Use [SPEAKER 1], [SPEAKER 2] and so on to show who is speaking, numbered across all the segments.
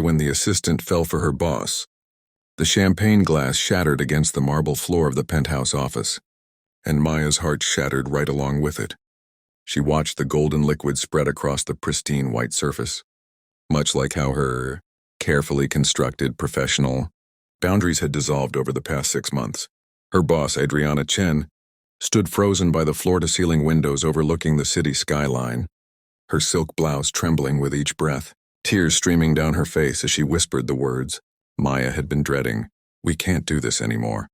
[SPEAKER 1] when the assistant fell for her boss. The champagne glass shattered against the marble floor of the penthouse office, and Maya's heart shattered right along with it. She watched the golden liquid spread across the pristine white surface, much like how her carefully constructed professional boundaries had dissolved over the past 6 months. Her boss, Adriana Chen, stood frozen by the floor-to-ceiling windows overlooking the city skyline, her silk blouse trembling with each breath, tears streaming down her face as she whispered the words Maya had been dreading. "We can't do this anymore."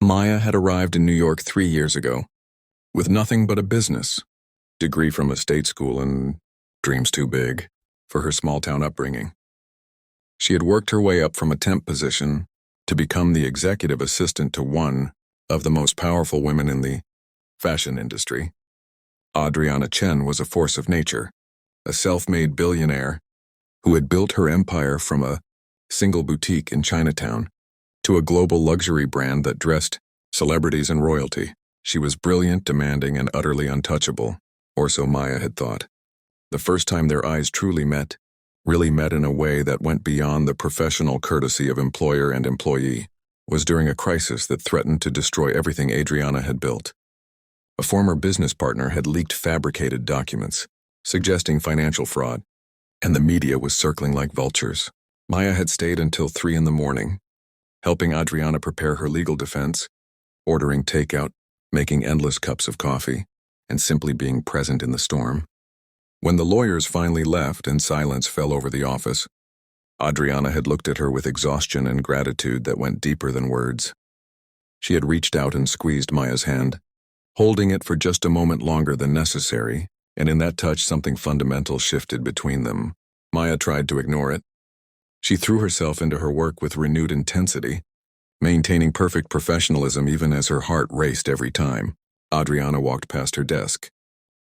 [SPEAKER 1] Maya had arrived in New York 3 years ago, with nothing but a business degree from a state school and dreams too big for her small-town upbringing. She had worked her way up from a temp position to become the executive assistant to one of the most powerful women in the fashion industry. Adriana Chen was a force of nature, a self-made billionaire who had built her empire from a single boutique in Chinatown to a global luxury brand that dressed celebrities and royalty. She was brilliant, demanding, and utterly untouchable, or so Maya had thought. The first time their eyes truly met, really met in a way that went beyond the professional courtesy of employer and employee, was during a crisis that threatened to destroy everything Adriana had built. A former business partner had leaked fabricated documents, suggesting financial fraud, and the media was circling like vultures. Maya had stayed until 3 a.m, helping Adriana prepare her legal defense, ordering takeout, making endless cups of coffee, and simply being present in the storm. When the lawyers finally left and silence fell over the office, Adriana had looked at her with exhaustion and gratitude that went deeper than words. She had reached out and squeezed Maya's hand, holding it for just a moment longer than necessary, and in that touch something fundamental shifted between them. Maya tried to ignore it. She threw herself into her work with renewed intensity, maintaining perfect professionalism even as her heart raced every time Adriana walked past her desk.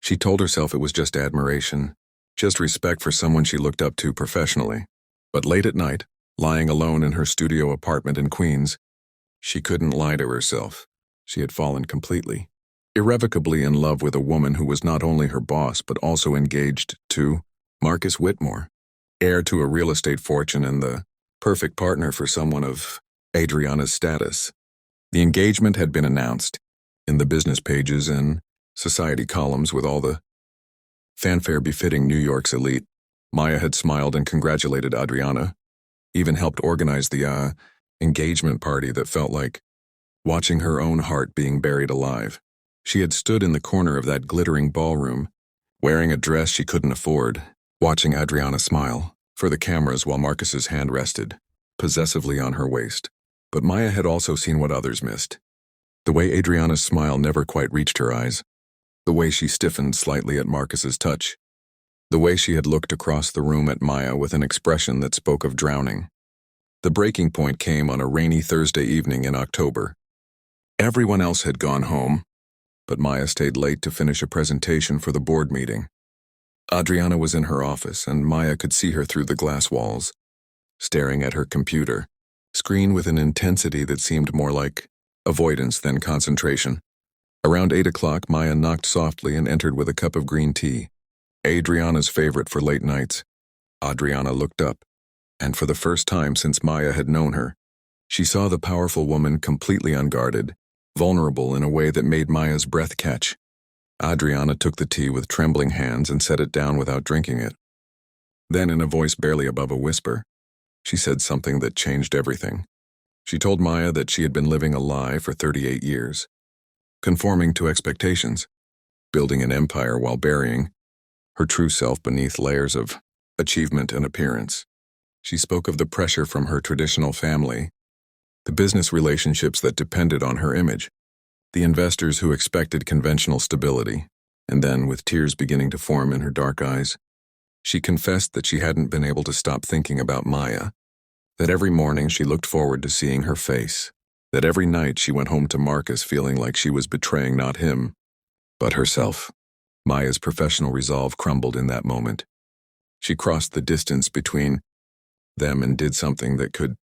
[SPEAKER 1] She told herself it was just admiration, just respect for someone she looked up to professionally. But late at night, lying alone in her studio apartment in Queens, she couldn't lie to herself. She had fallen completely, irrevocably in love with a woman who was not only her boss but also engaged to Marcus Whitmore, heir to a real estate fortune and the perfect partner for someone of Adriana's status. The engagement had been announced in the business pages and society columns with all the fanfare befitting New York's elite. Maya had smiled and congratulated Adriana, even helped organize the engagement party that felt like watching her own heart being buried alive. She had stood in the corner of that glittering ballroom, wearing a dress she couldn't afford, watching Adriana smile for the cameras while Marcus's hand rested possessively on her waist. But Maya had also seen what others missed. The way Adriana's smile never quite reached her eyes, the way she stiffened slightly at Marcus's touch, the way she had looked across the room at Maya with an expression that spoke of drowning. The breaking point came on a rainy Thursday evening in October. Everyone else had gone home, but Maya stayed late to finish a presentation for the board meeting. Adriana was in her office, and Maya could see her through the glass walls, staring at her computer screen with an intensity that seemed more like avoidance than concentration. Around 8 o'clock, Maya knocked softly and entered with a cup of green tea, Adriana's favorite for late nights. Adriana looked up, and for the first time since Maya had known her, she saw the powerful woman completely unguarded, vulnerable in a way that made Maya's breath catch. Adriana took the tea with trembling hands and set it down without drinking it. Then, in a voice barely above a whisper, she said something that changed everything. She told Maya that she had been living a lie for 38 years, conforming to expectations, building an empire while burying her true self beneath layers of achievement and appearance. She spoke of the pressure from her traditional family, the business relationships that depended on her image, the investors who expected conventional stability, and then, with tears beginning to form in her dark eyes, she confessed that she hadn't been able to stop thinking about Maya, that every morning she looked forward to seeing her face, that every night she went home to Marcus feeling like she was betraying not him, but herself. Maya's professional resolve crumbled in that moment. She crossed the distance between them and did something that could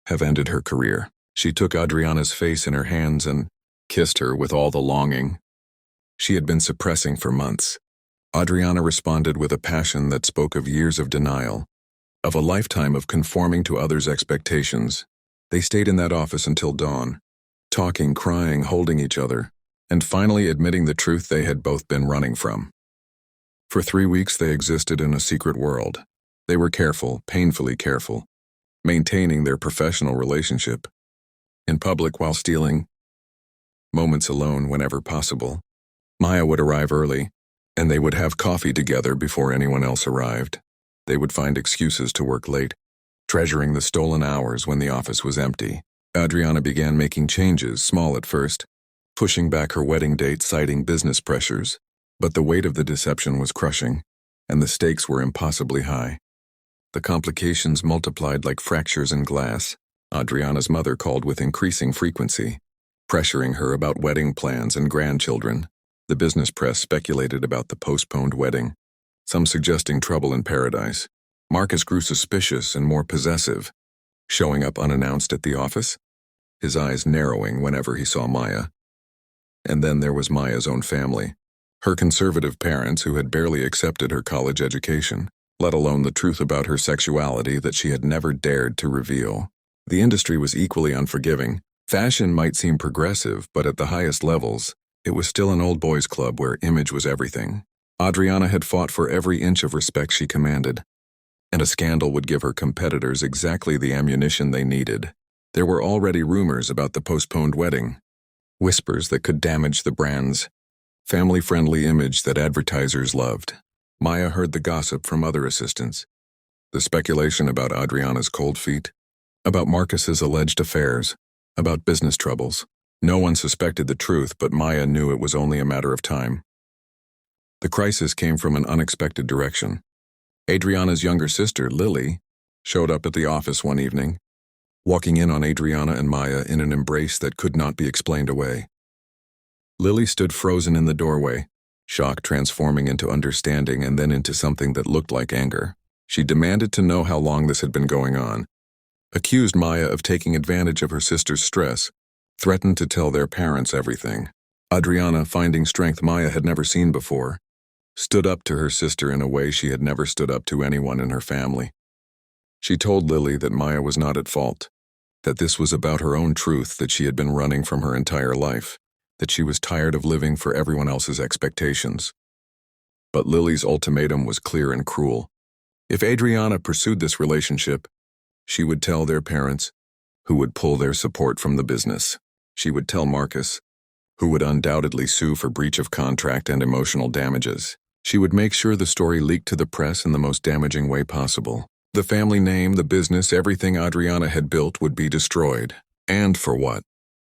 [SPEAKER 1] have ended her career. She took Adriana's face in her hands and kissed her with all the longing she had been suppressing for months. Adriana responded with a passion that spoke of years of denial, Of a lifetime of conforming to others' expectations, they stayed in that office until dawn, talking, crying, holding each other, and finally admitting the truth they had both been running from. For 3 weeks they existed in a secret world. They were careful, painfully careful, maintaining their professional relationship. In public while stealing moments alone whenever possible. Maya would arrive early, and they would have coffee together before anyone else arrived. They would find excuses to work late, treasuring the stolen hours when the office was empty. Adriana began making changes, small at first, pushing back her wedding date, citing business pressures. But the weight of the deception was crushing, and the stakes were impossibly high. The complications multiplied like fractures in glass. Adriana's mother called with increasing frequency, pressuring her about wedding plans and grandchildren. The business press speculated about the postponed wedding, some suggesting trouble in paradise. Marcus grew suspicious and more possessive, showing up unannounced at the office, his eyes narrowing whenever he saw Maya. And then there was Maya's own family. Her conservative parents who had barely accepted her college education, let alone the truth about her sexuality that she had never dared to reveal. The industry was equally unforgiving. Fashion might seem progressive, but at the highest levels, it was still an old boys' club where image was everything. Adriana had fought for every inch of respect she commanded, and a scandal would give her competitors exactly the ammunition they needed. There were already rumors about the postponed wedding, whispers that could damage the brand's family-friendly image that advertisers loved. Maya heard the gossip from other assistants, the speculation about Adriana's cold feet, about Marcus's alleged affairs, about business troubles. No one suspected the truth, but Maya knew it was only a matter of time. The crisis came from an unexpected direction. Adriana's younger sister, Lily, showed up at the office one evening, walking in on Adriana and Maya in an embrace that could not be explained away. Lily stood frozen in the doorway, shock transforming into understanding and then into something that looked like anger. She demanded to know how long this had been going on, accused Maya of taking advantage of her sister's stress, threatened to tell their parents everything. Adriana, finding strength Maya had never seen before, stood up to her sister in a way she had never stood up to anyone in her family. She told Lily that Maya was not at fault, that this was about her own truth that she had been running from her entire life, that she was tired of living for everyone else's expectations. But Lily's ultimatum was clear and cruel. If Adriana pursued this relationship, she would tell their parents, who would pull their support from the business. She would tell Marcus, who would undoubtedly sue for breach of contract and emotional damages. She would make sure the story leaked to the press in the most damaging way possible. The family name, the business, everything Adriana had built would be destroyed. And for what?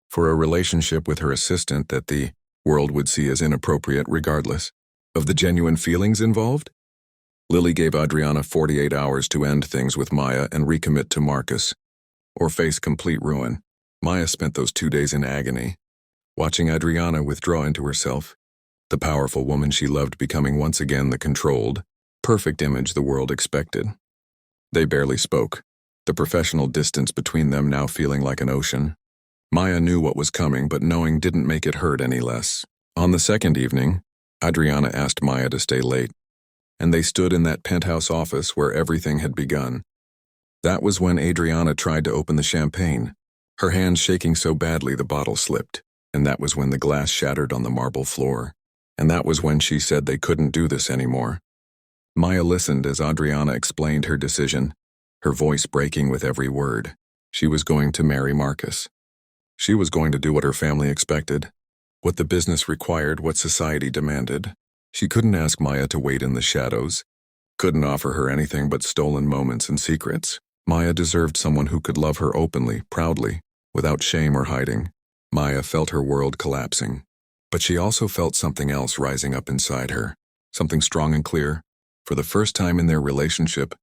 [SPEAKER 1] For a relationship with her assistant that the world would see as inappropriate regardless of the genuine feelings involved? Lily gave Adriana 48 hours to end things with Maya and recommit to Marcus, or face complete ruin. Maya spent those 2 days in agony, watching Adriana withdraw into herself, the powerful woman she loved becoming once again the controlled, perfect image the world expected. They barely spoke, the professional distance between them now feeling like an ocean. Maya knew what was coming, but knowing didn't make it hurt any less. On the second evening, Adriana asked Maya to stay late, and they stood in that penthouse office where everything had begun. That was when Adriana tried to open the champagne, her hands shaking so badly the bottle slipped, and that was when the glass shattered on the marble floor, and that was when she said they couldn't do this anymore. Maya listened as Adriana explained her decision, her voice breaking with every word. She was going to marry Marcus. She was going to do what her family expected, what the business required, what society demanded. She couldn't ask Maya to wait in the shadows, couldn't offer her anything but stolen moments and secrets. Maya deserved someone who could love her openly, proudly, without shame or hiding. Maya felt her world collapsing, but she also felt something else rising up inside her, something strong and clear. For the first time in their relationship,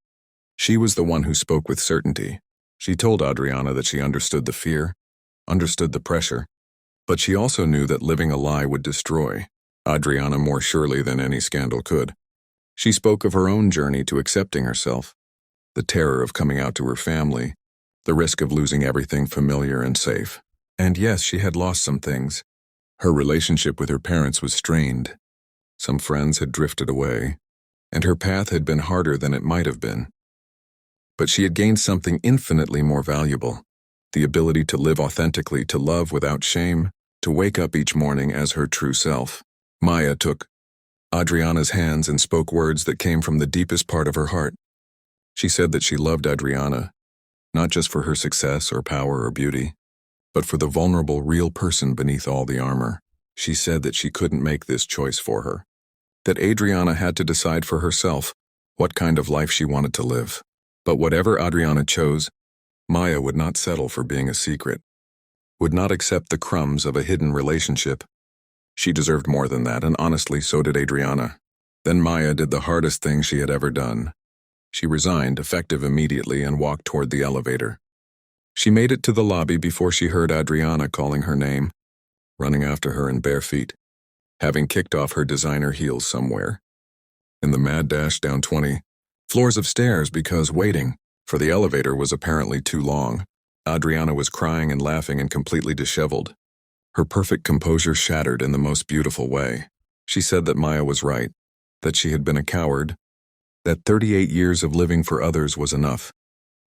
[SPEAKER 1] she was the one who spoke with certainty. She told Adriana that she understood the fear, understood the pressure, but she also knew that living a lie would destroy Adriana more surely than any scandal could. She spoke of her own journey to accepting herself, the terror of coming out to her family, the risk of losing everything familiar and safe. And yes, she had lost some things. Her relationship with her parents was strained. Some friends had drifted away, and her path had been harder than it might have been. But she had gained something infinitely more valuable: the ability to live authentically, to love without shame, to wake up each morning as her true self. Maya took Adriana's hands and spoke words that came from the deepest part of her heart. She said that she loved Adriana, not just for her success or power or beauty, but for the vulnerable, real person beneath all the armor. She said that she couldn't make this choice for her, that Adriana had to decide for herself what kind of life she wanted to live. But whatever Adriana chose, Maya would not settle for being a secret, would not accept the crumbs of a hidden relationship. She deserved more than that, and honestly, so did Adriana. Then Maya did the hardest thing she had ever done. She resigned, effective immediately, and walked toward the elevator. She made it to the lobby before she heard Adriana calling her name, running after her in bare feet, having kicked off her designer heels somewhere. In the mad dash down 20 floors of stairs because waiting for the elevator was apparently too long, Adriana was crying and laughing and completely disheveled. Her perfect composure shattered in the most beautiful way. She said that Maya was right, that she had been a coward, that 38 years of living for others was enough.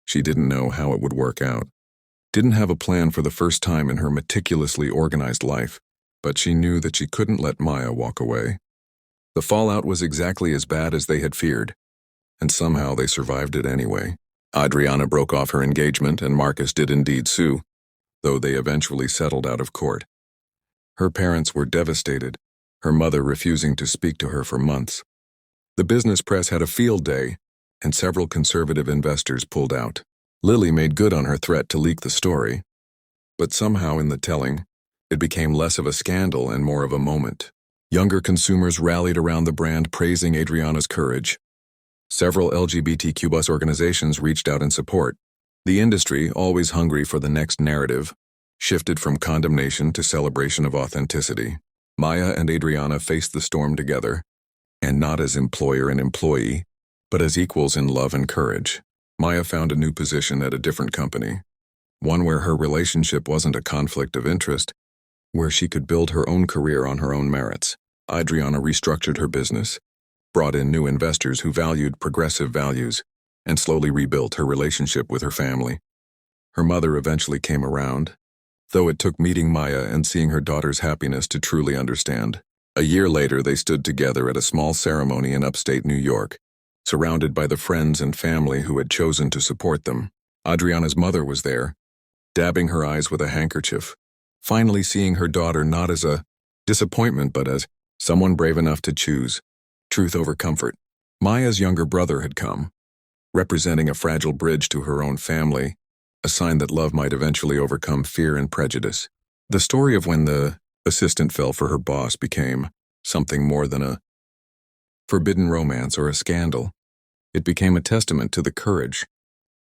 [SPEAKER 1] She didn't know how it would work out, didn't have a plan for the first time in her meticulously organized life, but she knew that she couldn't let Maya walk away. The fallout was exactly as bad as they had feared, and somehow they survived it anyway. Adriana broke off her engagement, and Marcus did indeed sue, though they eventually settled out of court. Her parents were devastated, her mother refusing to speak to her for months. The business press had a field day, and several conservative investors pulled out. Lily made good on her threat to leak the story, but somehow in the telling, it became less of a scandal and more of a moment. Younger consumers rallied around the brand, praising Adriana's courage. Several LGBTQ+ organizations reached out in support. The industry, always hungry for the next narrative, shifted from condemnation to celebration of authenticity. Maya and Adriana faced the storm together, and not as employer and employee, but as equals in love and courage. Maya found a new position at a different company, one where her relationship wasn't a conflict of interest, where she could build her own career on her own merits. Adriana restructured her business, brought in new investors who valued progressive values, and slowly rebuilt her relationship with her family. Her mother eventually came around, though it took meeting Maya and seeing her daughter's happiness to truly understand. A year later, they stood together at a small ceremony in upstate New York, surrounded by the friends and family who had chosen to support them. Adriana's mother was there, dabbing her eyes with a handkerchief, finally seeing her daughter not as a disappointment but as someone brave enough to choose truth over comfort. Maya's younger brother had come, representing a fragile bridge to her own family, a sign that love might eventually overcome fear and prejudice. The story of when the assistant fell for her boss became something more than a forbidden romance or a scandal. It became a testament to the courage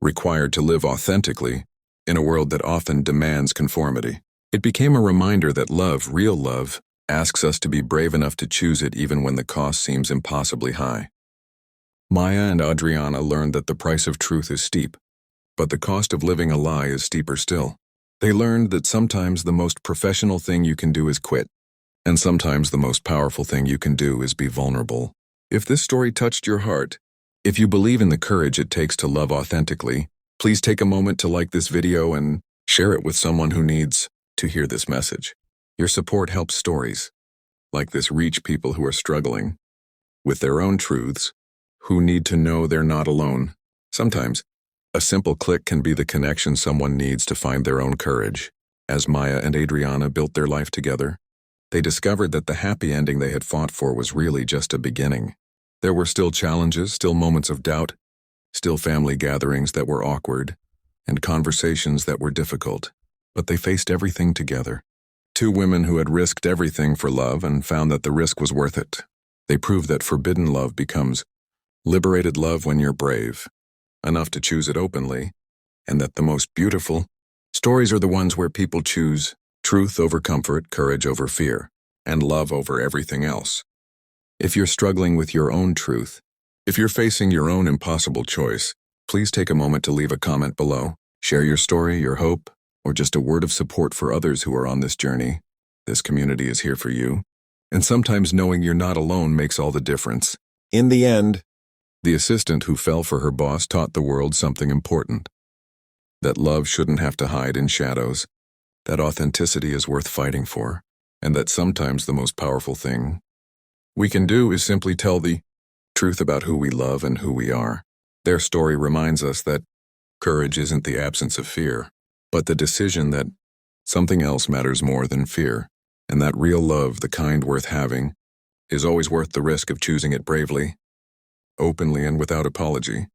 [SPEAKER 1] required to live authentically in a world that often demands conformity. It became a reminder that love, real love, asks us to be brave enough to choose it even when the cost seems impossibly high. Maya and Adriana learned that the price of truth is steep, but the cost of living a lie is steeper still. They learned that sometimes the most professional thing you can do is quit, and sometimes the most powerful thing you can do is be vulnerable. If this story touched your heart, if you believe in the courage it takes to love authentically, please take a moment to like this video and share it with someone who needs to hear this message. Your support helps stories like this reach people who are struggling with their own truths, who need to know they're not alone. Sometimes, a simple click can be the connection someone needs to find their own courage. As Maya and Adriana built their life together, they discovered that the happy ending they had fought for was really just a beginning. There were still challenges, still moments of doubt, still family gatherings that were awkward, and conversations that were difficult, but they faced everything together. Two women who had risked everything for love and found that the risk was worth it. They proved that forbidden love becomes liberated love when you're brave enough to choose it openly, and that the most beautiful stories are the ones where people choose truth over comfort, courage over fear, and love over everything else. If you're struggling with your own truth, if you're facing your own impossible choice, please take a moment to leave a comment below. Share your story, your hope, or just a word of support for others who are on this journey. This community is here for you, and sometimes knowing you're not alone makes all the difference. In the end, The assistant who fell for her boss taught the world something important. That love shouldn't have to hide in shadows, that authenticity is worth fighting for, and that sometimes the most powerful thing we can do is simply tell the truth about who we love and who we are. Their story reminds us that courage isn't the absence of fear, but the decision that something else matters more than fear, and that real love, the kind worth having, is always worth the risk of choosing it bravely, openly, and without apology.